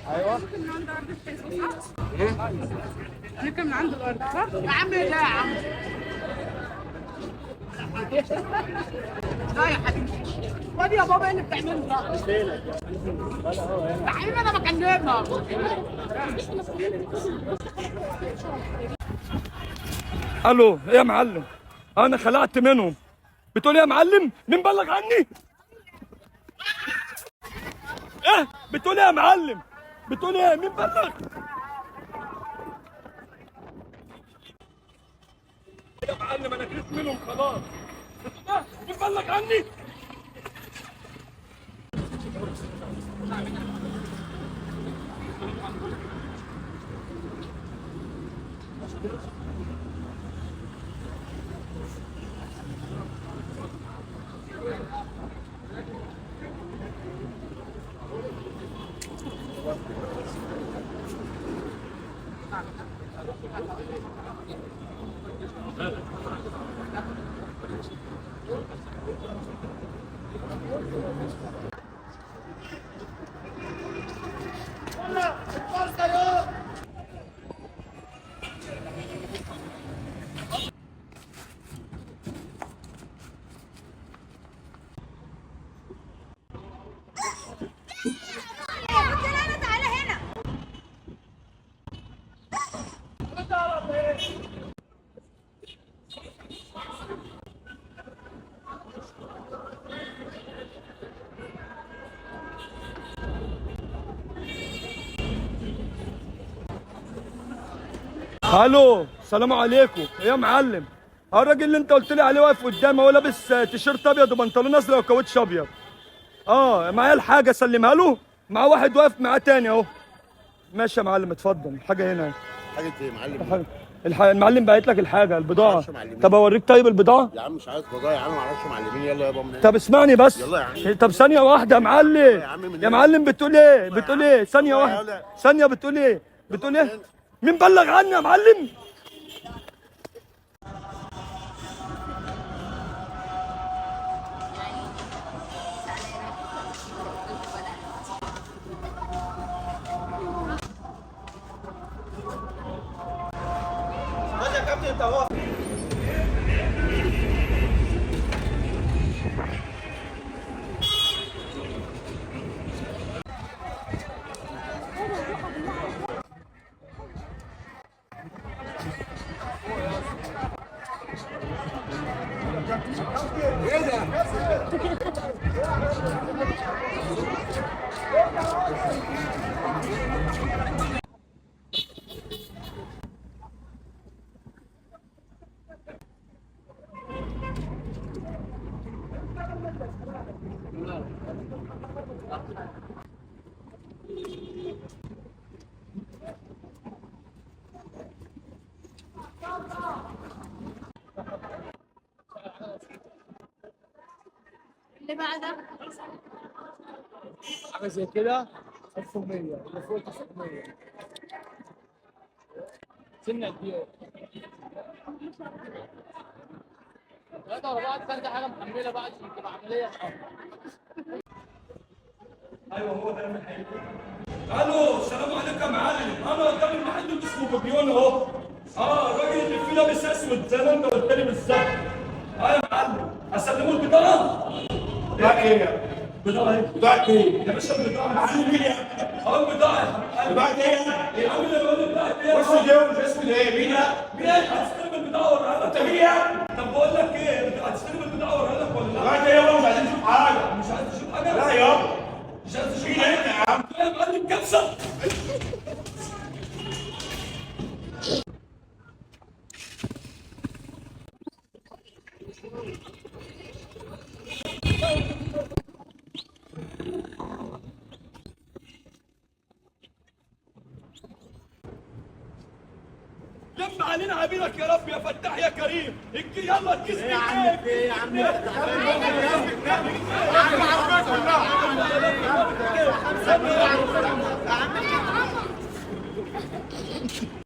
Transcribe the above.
ايوه نركب من عند الارض صح؟ يا عم لا يا عم لا يا حبيبي خد يا بابا ايه اللي بتعمله ده؟ يا حبيبي انا بكلمك الو ايه يا معلم؟ انا خلعت منهم. بتقول ايه يا معلم؟ مين بلغ عني؟ ايه بتقول ايه يا معلم؟ بتقول ايه؟ مين بلغ؟ يا معلم انا كرهت منهم خلاص. بتقول ايه؟ مين بلغ عني؟ الو السلام عليكم. ايه يا معلم؟ الراجل اللي انت قلت لي عليه واقف قدامي، هو لابس تيشيرت ابيض وبنطلون ازرق وكاوتش ابيض. معايا الحاجه اسلمها له. معاه واحد واقف معاه تاني اهو. ماشي يا معلم اتفضل الحاجه هنا. حاجة ايه يا معلم؟ المعلم باعت لك الحاجه البضاعه. معرفش معلمين. طب اوريك طيب البضاعه؟ يا عم مش عايز بضايع يا عم، ما اعرفش معلمين. يلا يابا من هنا. طب اسمعني بس. يلا يا عم. طب ثانيه واحده يا معلم. يا عم من يا هنا. معلم بتقول ايه؟ بتقول ايه؟ ثانيه يلا واحده. يلا. ثانيه بتقول ايه؟ بتقول يلا ايه؟ من هنا. مين بلغ عني يا معلم؟ اللي بعده حاجه زي كده 1100 اللي فوق 900 سنه كبيره 3 ورا بعض. كان حاجه محمله بعد تبقى عمليه صعبه. ايوه هو ده المحل. الو السلام عليكم يا معلم. انا قدام المحل اللي اسمه بابيون اهو. الراجل اللي فيه لابس اسود زي ما انت قلت لي بالظبط. يا معلم اسلمه البضاعه؟ بضاعة ايه؟ بضاعه ايه؟ بضاعة ايه؟ يا باشا البضاعه معلم مين يا؟ البضاعه بضاعة ايه؟ يا عم اللي بقول بضاعه ايه؟ اسود ايه ومش اسود ايه؟ مين يا؟ مين هتستلم البضاعه وراها لك؟ انت مين يا؟ طب بقول لك ايه؟ هتستلم البضاعه وراها لك ولا لا؟ بضاعة ايه يابا؟ مش عايزين نشوف حاجة. مش عايز تشوف حاجه؟ لا يابا. مش عايز تشوف مين حاجه؟ انت يا عم؟ يا معلم كبسه. لم علينا عبيدك يا رب يا فتاح يا كريم. يلا الكيس ايه يا عم؟ ايه يا عم؟